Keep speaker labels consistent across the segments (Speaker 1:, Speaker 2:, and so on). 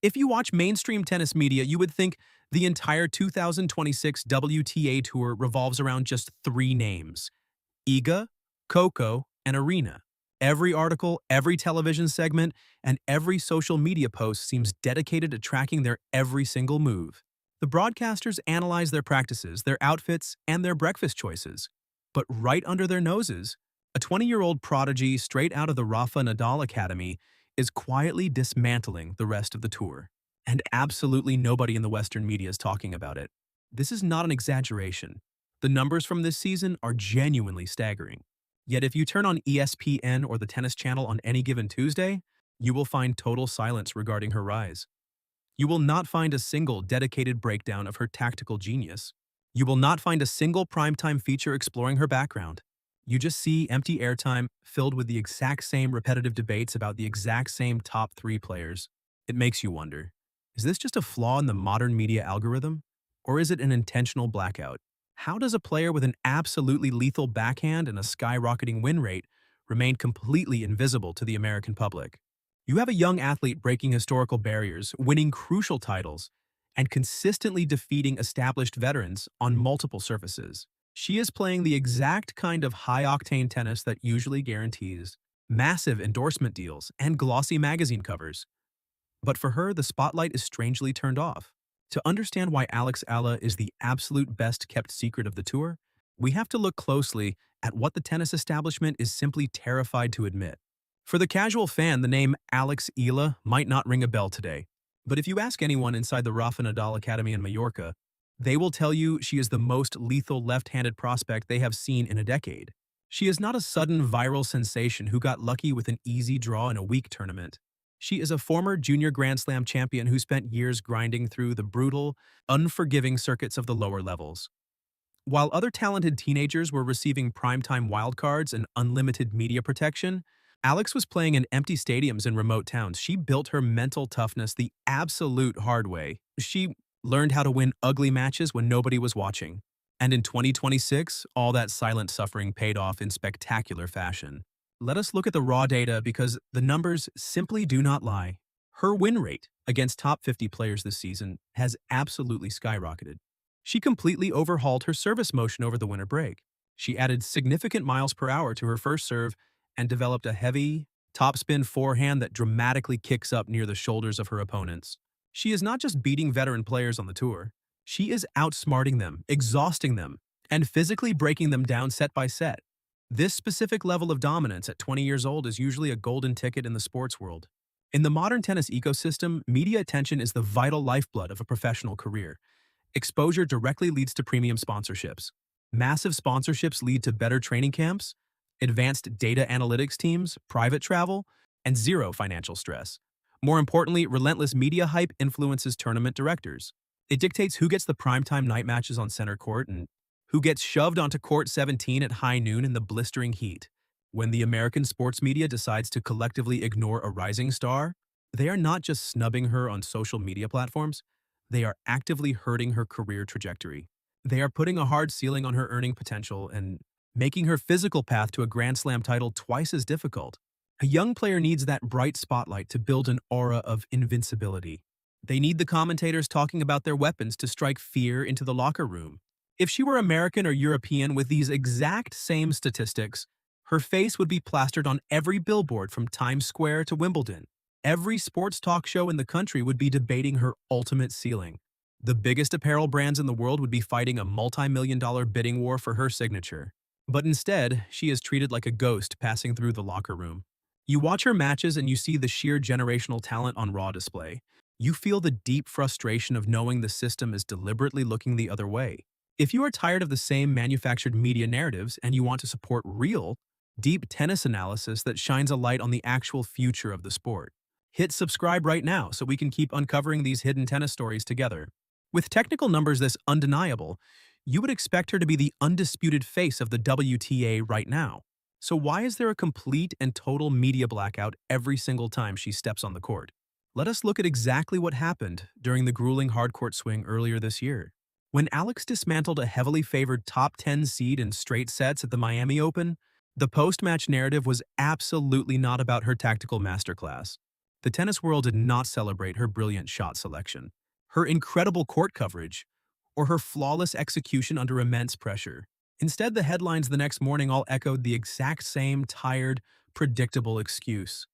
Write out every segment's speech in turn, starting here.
Speaker 1: If you watch mainstream tennis media, you would think the entire 2026 WTA Tour revolves around just three names: Iga, Coco, and Arena. Every article, every television segment, and every social media post seems dedicated to tracking their every single move. The broadcasters analyze their practices, their outfits, and their breakfast choices. But right under their noses, a 20-year-old prodigy straight out of the Rafa Nadal Academy is quietly dismantling the rest of the tour. And absolutely nobody in the Western media is talking about it. This is not an exaggeration. The numbers from this season are genuinely staggering. Yet if you turn on ESPN or the Tennis Channel on any given Tuesday, you will find total silence regarding her rise. You will not find a single dedicated breakdown of her tactical genius. You will not find a single primetime feature exploring her background. You just see empty airtime filled with the exact same repetitive debates about the exact same top three players. It makes you wonder, is this just a flaw in the modern media algorithm? Or is it an intentional blackout? How does a player with an absolutely lethal backhand and a skyrocketing win rate remain completely invisible to the American public? You have a young athlete breaking historical barriers, winning crucial titles, and consistently defeating established veterans on multiple surfaces. She is playing the exact kind of high-octane tennis that usually guarantees massive endorsement deals and glossy magazine covers. But for her, the spotlight is strangely turned off. To understand why Alex Eala is the absolute best-kept secret of the tour, we have to look closely at what the tennis establishment is simply terrified to admit. For the casual fan, the name Alex Eala might not ring a bell today. But if you ask anyone inside the Rafa Nadal Academy in Mallorca, they will tell you she is the most lethal left-handed prospect they have seen in a decade. She is not a sudden viral sensation who got lucky with an easy draw in a weak tournament. She is a former junior Grand Slam champion who spent years grinding through the brutal, unforgiving circuits of the lower levels. While other talented teenagers were receiving primetime wildcards and unlimited media protection, Alex was playing in empty stadiums in remote towns. She built her mental toughness the absolute hard way. She learned how to win ugly matches when nobody was watching. And in 2026, all that silent suffering paid off in spectacular fashion. Let us look at the raw data because the numbers simply do not lie. Her win rate against top 50 players this season has absolutely skyrocketed. She completely overhauled her service motion over the winter break. She added significant miles per hour to her first serve and developed a heavy, topspin forehand that dramatically kicks up near the shoulders of her opponents. She is not just beating veteran players on the tour. She is outsmarting them, exhausting them, and physically breaking them down set by set. This specific level of dominance at 20 years old is usually a golden ticket in the sports world. In the modern tennis ecosystem, media attention is the vital lifeblood of a professional career. Exposure directly leads to premium sponsorships. Massive sponsorships lead to better training camps, advanced data analytics teams, private travel, and zero financial stress. More importantly, relentless media hype influences tournament directors. It dictates who gets the primetime night matches on center court and who gets shoved onto court 17 at high noon in the blistering heat. When the American sports media decides to collectively ignore a rising star, they are not just snubbing her on social media platforms, they are actively hurting her career trajectory. They are putting a hard ceiling on her earning potential and making her physical path to a Grand Slam title twice as difficult. A young player needs that bright spotlight to build an aura of invincibility. They need the commentators talking about their weapons to strike fear into the locker room. If she were American or European with these exact same statistics, her face would be plastered on every billboard from Times Square to Wimbledon. Every sports talk show in the country would be debating her ultimate ceiling. The biggest apparel brands in the world would be fighting a multi-million-dollar bidding war for her signature. But instead, she is treated like a ghost passing through the locker room. You watch her matches and you see the sheer generational talent on raw display. You feel the deep frustration of knowing the system is deliberately looking the other way. If you are tired of the same manufactured media narratives and you want to support real, deep tennis analysis that shines a light on the actual future of the sport, hit subscribe right now so we can keep uncovering these hidden tennis stories together. With technical numbers this undeniable, you would expect her to be the undisputed face of the WTA right now. So why is there a complete and total media blackout every single time she steps on the court? Let us look at exactly what happened during the grueling hardcourt swing earlier this year. When Alex dismantled a heavily favored top 10 seed in straight sets at the Miami Open, the post-match narrative was absolutely not about her tactical masterclass. The tennis world did not celebrate her brilliant shot selection, her incredible court coverage, or her flawless execution under immense pressure. Instead, the headlines the next morning all echoed the exact same tired, predictable excuse.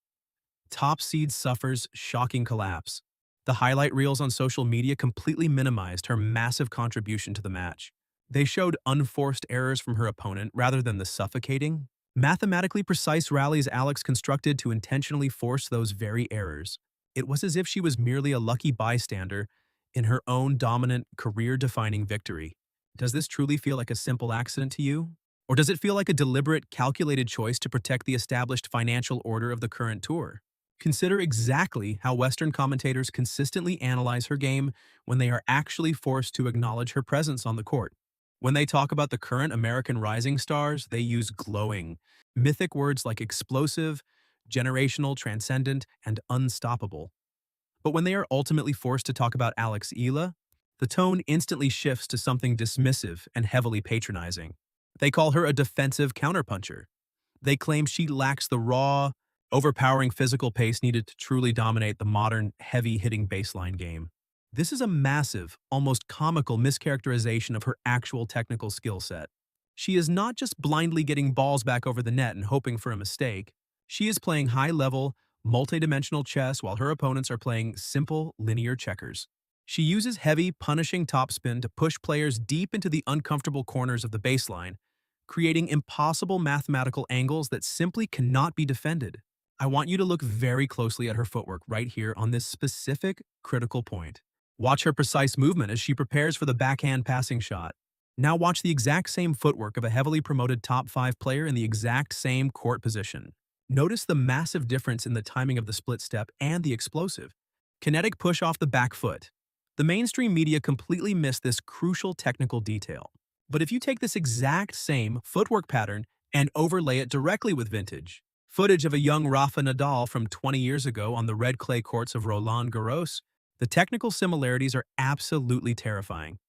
Speaker 1: Top seed suffers shocking collapse. The highlight reels on social media completely minimized her massive contribution to the match. They showed unforced errors from her opponent rather than the suffocating, mathematically precise rallies Alex constructed to intentionally force those very errors. It was as if she was merely a lucky bystander in her own dominant, career-defining victory. Does this truly feel like a simple accident to you? Or does it feel like a deliberate, calculated choice to protect the established financial order of the current tour? Consider exactly how Western commentators consistently analyze her game when they are actually forced to acknowledge her presence on the court. When they talk about the current American rising stars, they use glowing, mythic words like explosive, generational, transcendent, and unstoppable. But when they are ultimately forced to talk about Alex Eala, the tone instantly shifts to something dismissive and heavily patronizing. They call her a defensive counterpuncher. They claim she lacks the raw, overpowering physical pace needed to truly dominate the modern, heavy-hitting baseline game. This is a massive, almost comical mischaracterization of her actual technical skill set. She is not just blindly getting balls back over the net and hoping for a mistake. She is playing high-level, multidimensional chess while her opponents are playing simple, linear checkers. She uses heavy, punishing topspin to push players deep into the uncomfortable corners of the baseline, creating impossible mathematical angles that simply cannot be defended. I want you to look very closely at her footwork right here on this specific, critical point. Watch her precise movement as she prepares for the backhand passing shot. Now watch the exact same footwork of a heavily promoted top 5 player in the exact same court position. Notice the massive difference in the timing of the split step and the explosive, kinetic push off the back foot. The mainstream media completely missed this crucial technical detail. But if you take this exact same footwork pattern and overlay it directly with vintage footage of a young Rafa Nadal from 20 years ago on the red clay courts of Roland Garros, the technical similarities are absolutely terrifying.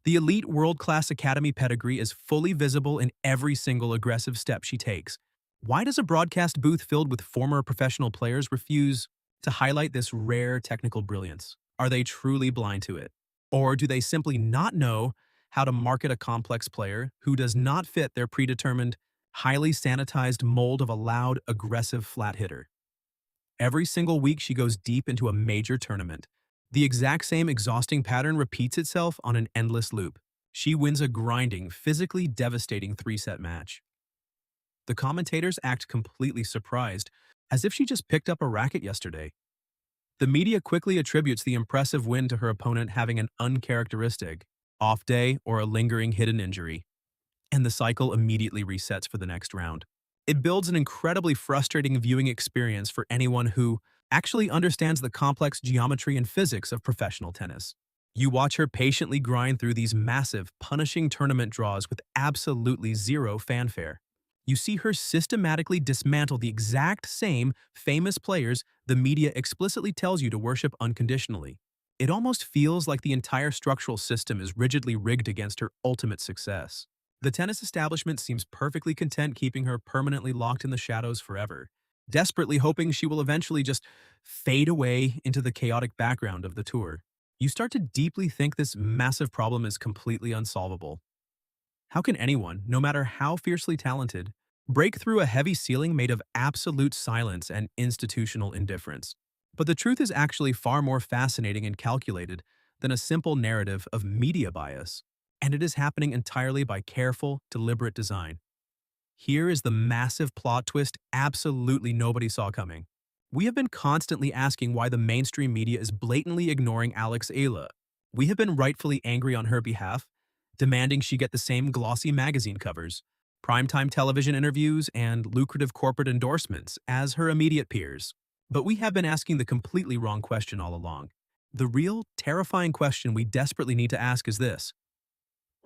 Speaker 1: The elite world-class academy pedigree is fully visible in every single aggressive step she takes. Why does a broadcast booth filled with former professional players refuse to highlight this rare technical brilliance? Are they truly blind to it? Or do they simply not know how to market a complex player who does not fit their predetermined, highly sanitized mold of a loud, aggressive flat hitter? Every single week she goes deep into a major tournament. The exact same exhausting pattern repeats itself on an endless loop. She wins a grinding, physically devastating 3-set match. The commentators act completely surprised, as if she just picked up a racket yesterday. The media quickly attributes the impressive win to her opponent having an uncharacteristic off day or a lingering hidden injury, and the cycle immediately resets for the next round. It builds an incredibly frustrating viewing experience for anyone who actually understands the complex geometry and physics of professional tennis. You watch her patiently grind through these massive, punishing tournament draws with absolutely zero fanfare. You see her systematically dismantle the exact same famous players the media explicitly tells you to worship unconditionally. It almost feels like the entire structural system is rigidly rigged against her ultimate success. The tennis establishment seems perfectly content keeping her permanently locked in the shadows forever, desperately hoping she will eventually just fade away into the chaotic background of the tour. You start to deeply think this massive problem is completely unsolvable. How can anyone, no matter how fiercely talented, break through a heavy ceiling made of absolute silence and institutional indifference? But the truth is actually far more fascinating and calculated than a simple narrative of media bias, and it is happening entirely by careful, deliberate design. Here is the massive plot twist absolutely nobody saw coming. We have been constantly asking why the mainstream media is blatantly ignoring Alex Eala. We have been rightfully angry on her behalf, demanding she get the same glossy magazine covers, primetime television interviews, and lucrative corporate endorsements as her immediate peers. But we have been asking the completely wrong question all along. The real, terrifying question we desperately need to ask is this: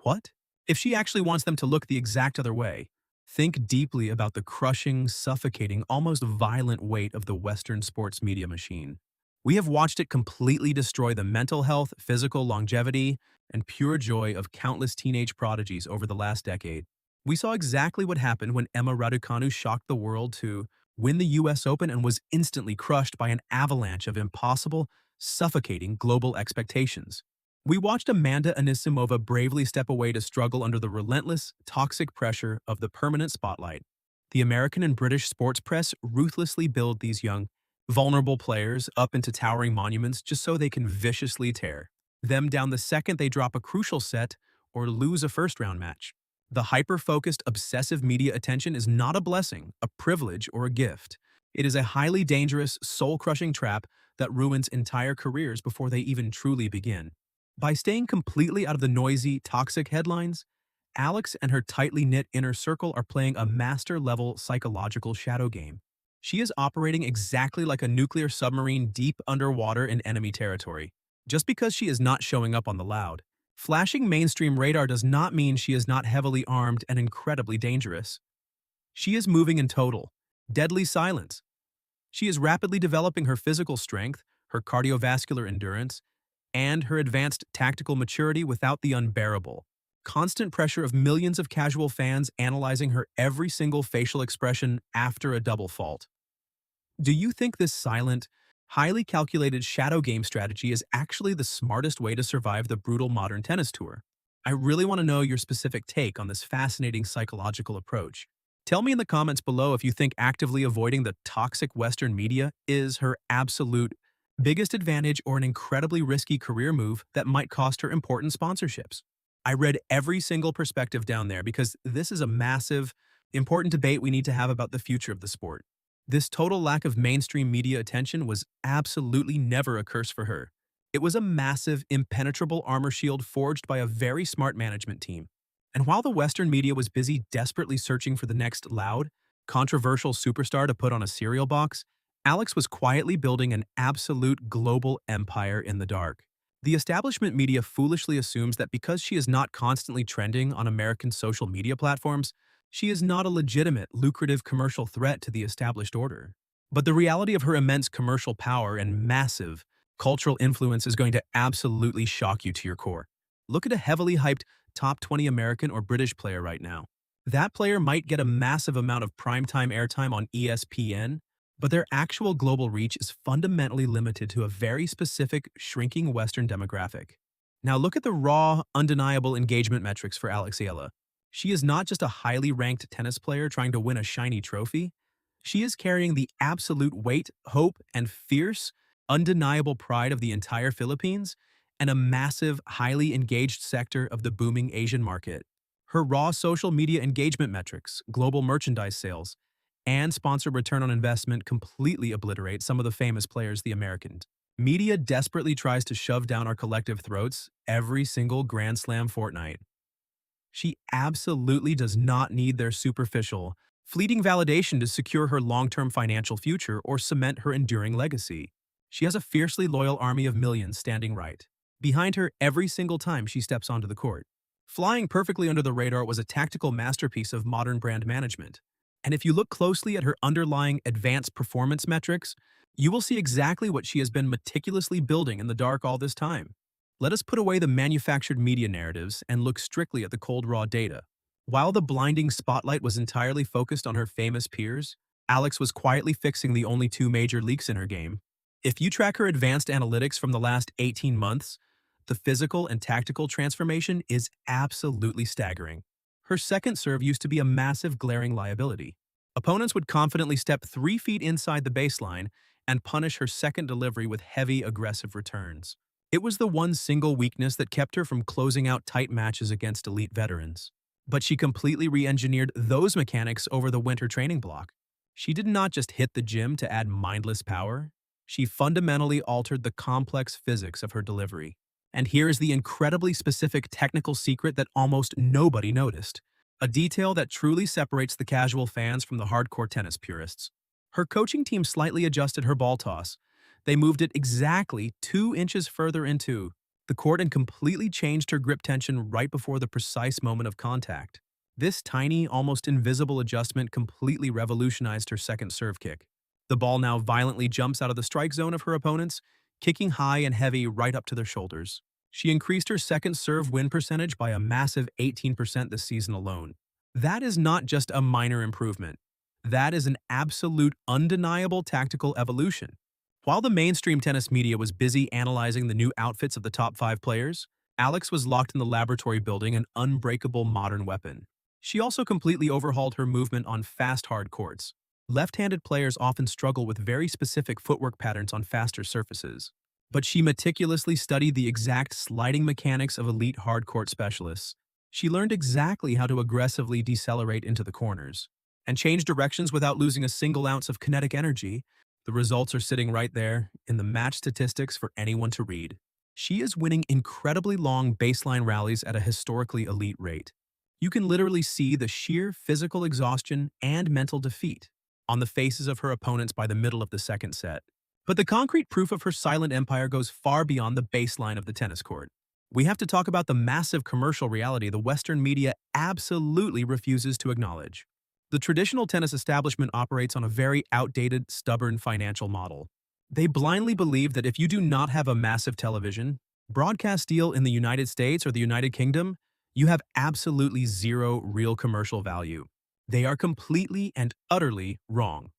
Speaker 1: what if she actually wants them to look the exact other way? Think deeply about the crushing, suffocating, almost violent weight of the Western sports media machine. We have watched it completely destroy the mental health, physical longevity, and pure joy of countless teenage prodigies over the last decade. We saw exactly what happened when Emma Raducanu shocked the world to win the US Open, and was instantly crushed by an avalanche of impossible, suffocating global expectations. We watched Amanda Anisimova bravely step away to struggle under the relentless, toxic pressure of the permanent spotlight. The American and British sports press ruthlessly build these young, vulnerable players up into towering monuments just so they can viciously tear them down the second they drop a crucial set or lose a first-round match. The hyper-focused, obsessive media attention is not a blessing, a privilege, or a gift. It is a highly dangerous, soul-crushing trap that ruins entire careers before they even truly begin. By staying completely out of the noisy, toxic headlines, Alex and her tightly knit inner circle are playing a master-level psychological shadow game. She is operating exactly like a nuclear submarine deep underwater in enemy territory. Just because she is not showing up on the loud, flashing mainstream radar does not mean she is not heavily armed and incredibly dangerous. She is moving in total, deadly silence. She is rapidly developing her physical strength, her cardiovascular endurance, and her advanced tactical maturity without the unbearable, constant pressure of millions of casual fans analyzing her every single facial expression after a double fault. Do you think this silent, highly calculated shadow game strategy is actually the smartest way to survive the brutal modern tennis tour? I really want to know your specific take on this fascinating psychological approach. Tell me in the comments below if you think actively avoiding the toxic Western media is her absolute biggest advantage or an incredibly risky career move that might cost her important sponsorships. I read every single perspective down there because this is a massive, important debate we need to have about the future of the sport. This total lack of mainstream media attention was absolutely never a curse for her. It was a massive, impenetrable armor shield forged by a very smart management team. And while the Western media was busy desperately searching for the next loud, controversial superstar to put on a cereal box, Alex was quietly building an absolute global empire in the dark. The establishment media foolishly assumes that because she is not constantly trending on American social media platforms, she is not a legitimate, lucrative commercial threat to the established order. But the reality of her immense commercial power and massive cultural influence is going to absolutely shock you to your core. Look at a heavily hyped top 20 American or British player right now. That player might get a massive amount of primetime airtime on ESPN, but their actual global reach is fundamentally limited to a very specific, shrinking Western demographic. Now look at the raw, undeniable engagement metrics for Alex Eala. She is not just a highly ranked tennis player trying to win a shiny trophy. She is carrying the absolute weight, hope, and fierce, undeniable pride of the entire Philippines and a massive, highly engaged sector of the booming Asian market. Her raw social media engagement metrics, global merchandise sales, and sponsor return on investment completely obliterate some of the famous players the American media desperately tries to shove down our collective throats every single Grand Slam fortnight. She absolutely does not need their superficial, fleeting validation to secure her long-term financial future or cement her enduring legacy. She has a fiercely loyal army of millions standing right behind her every single time she steps onto the court. Flying perfectly under the radar was a tactical masterpiece of modern brand management. And if you look closely at her underlying advanced performance metrics, you will see exactly what she has been meticulously building in the dark all this time. Let us put away the manufactured media narratives and look strictly at the cold raw data. While the blinding spotlight was entirely focused on her famous peers, Alex was quietly fixing the only two major leaks in her game. If you track her advanced analytics from the last 18 months, the physical and tactical transformation is absolutely staggering. Her second serve used to be a massive glaring liability. Opponents would confidently step 3 feet inside the baseline and punish her second delivery with heavy, aggressive returns. It was the one single weakness that kept her from closing out tight matches against elite veterans. But she completely re-engineered those mechanics over the winter training block. She did not just hit the gym to add mindless power. She fundamentally altered the complex physics of her delivery. And here is the incredibly specific technical secret that almost nobody noticed. A detail that truly separates the casual fans from the hardcore tennis purists. Her coaching team slightly adjusted her ball toss. They moved it exactly 2 inches further into the court and completely changed her grip tension right before the precise moment of contact. This tiny, almost invisible adjustment completely revolutionized her second serve kick. The ball now violently jumps out of the strike zone of her opponents, kicking high and heavy right up to their shoulders. She increased her second serve win percentage by a massive 18% this season alone. That is not just a minor improvement. That is an absolute undeniable tactical evolution. While the mainstream tennis media was busy analyzing the new outfits of the top five players, Alex was locked in the laboratory building an unbreakable modern weapon. She also completely overhauled her movement on fast hard courts. Left-handed players often struggle with very specific footwork patterns on faster surfaces. But she meticulously studied the exact sliding mechanics of elite hard court specialists. She learned exactly how to aggressively decelerate into the corners and change directions without losing a single ounce of kinetic energy. The results are sitting right there in the match statistics for anyone to read. She is winning incredibly long baseline rallies at a historically elite rate. You can literally see the sheer physical exhaustion and mental defeat on the faces of her opponents by the middle of the second set. But the concrete proof of her silent empire goes far beyond the baseline of the tennis court. We have to talk about the massive commercial reality the Western media absolutely refuses to acknowledge. The traditional tennis establishment operates on a very outdated, stubborn financial model. They blindly believe that if you do not have a massive television broadcast deal in the United States or the United Kingdom, you have absolutely zero real commercial value. They are completely and utterly wrong.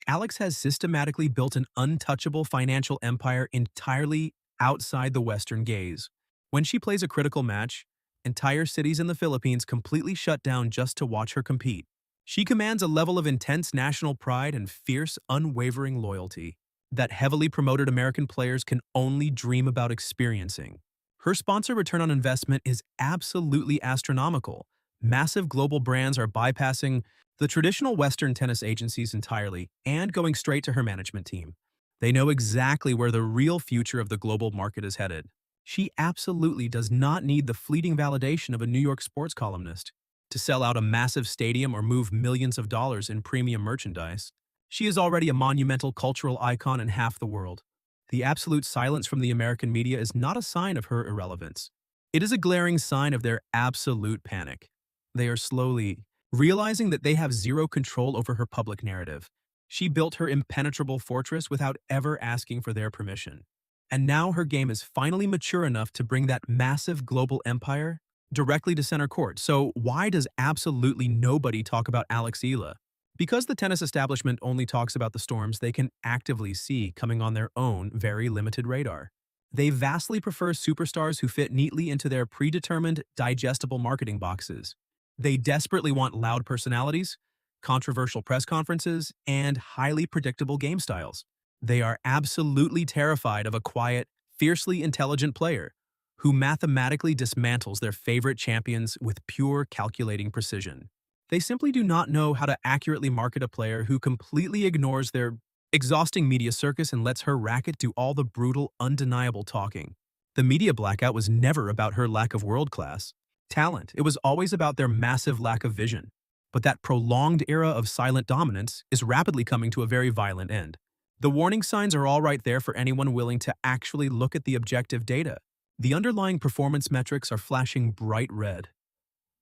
Speaker 1: Alex has systematically built an untouchable financial empire entirely outside the Western gaze. When she plays a critical match, entire cities in the Philippines completely shut down just to watch her compete. She commands a level of intense national pride and fierce, unwavering loyalty that heavily promoted American players can only dream about experiencing. Her sponsor return on investment is absolutely astronomical. Massive global brands are bypassing the traditional Western tennis agencies entirely and going straight to her management team. They know exactly where the real future of the global market is headed. She absolutely does not need the fleeting validation of a New York sports columnist to sell out a massive stadium or move millions of dollars in premium merchandise. She is already a monumental cultural icon in half the world. The absolute silence from the American media is not a sign of her irrelevance. It is a glaring sign of their absolute panic. They are slowly realizing that they have zero control over her public narrative. She built her impenetrable fortress without ever asking for their permission. And now her game is finally mature enough to bring that massive global empire directly to center court. So why does absolutely nobody talk about Alex Eala? Because the tennis establishment only talks about the storms they can actively see coming on their own very limited radar. They vastly prefer superstars who fit neatly into their predetermined, digestible marketing boxes. They desperately want loud personalities, controversial press conferences, and highly predictable game styles. They are absolutely terrified of a quiet, fiercely intelligent player who mathematically dismantles their favorite champions with pure calculating precision. They simply do not know how to accurately market a player who completely ignores their exhausting media circus and lets her racket do all the brutal, undeniable talking. The media blackout was never about her lack of world-class talent. It was always about their massive lack of vision. But that prolonged era of silent dominance is rapidly coming to a very violent end. The warning signs are all right there for anyone willing to actually look at the objective data. The underlying performance metrics are flashing bright red.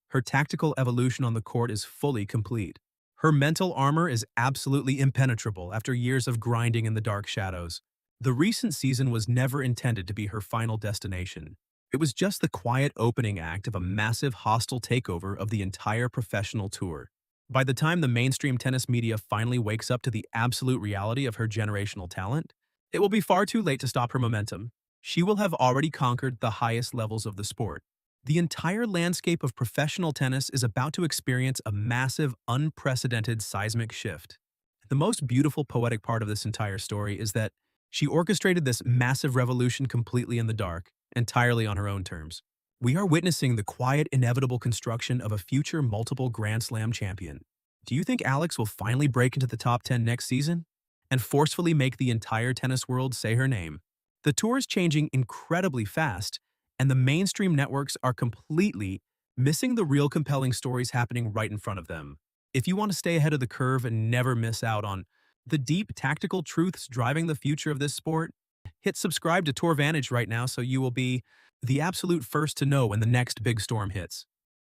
Speaker 1: Her tactical evolution on the court is fully complete. Her mental armor is absolutely impenetrable after years of grinding in the dark shadows. The recent season was never intended to be her final destination. It was just the quiet opening act of a massive hostile takeover of the entire professional tour. By the time the mainstream tennis media finally wakes up to the absolute reality of her generational talent, it will be far too late to stop her momentum. She will have already conquered the highest levels of the sport. The entire landscape of professional tennis is about to experience a massive, unprecedented seismic shift. The most beautiful poetic part of this entire story is that she orchestrated this massive revolution completely in the dark, entirely on her own terms. We are witnessing the quiet, inevitable construction of a future multiple Grand Slam champion. Do you think Alex will finally break into the top 10 next season and forcefully make the entire tennis world say her name? The tour is changing incredibly fast, and the mainstream networks are completely missing the real compelling stories happening right in front of them. If you want to stay ahead of the curve and never miss out on the deep tactical truths driving the future of this sport, hit subscribe to Tour Vantage right now so you will be the absolute first to know when the next big storm hits.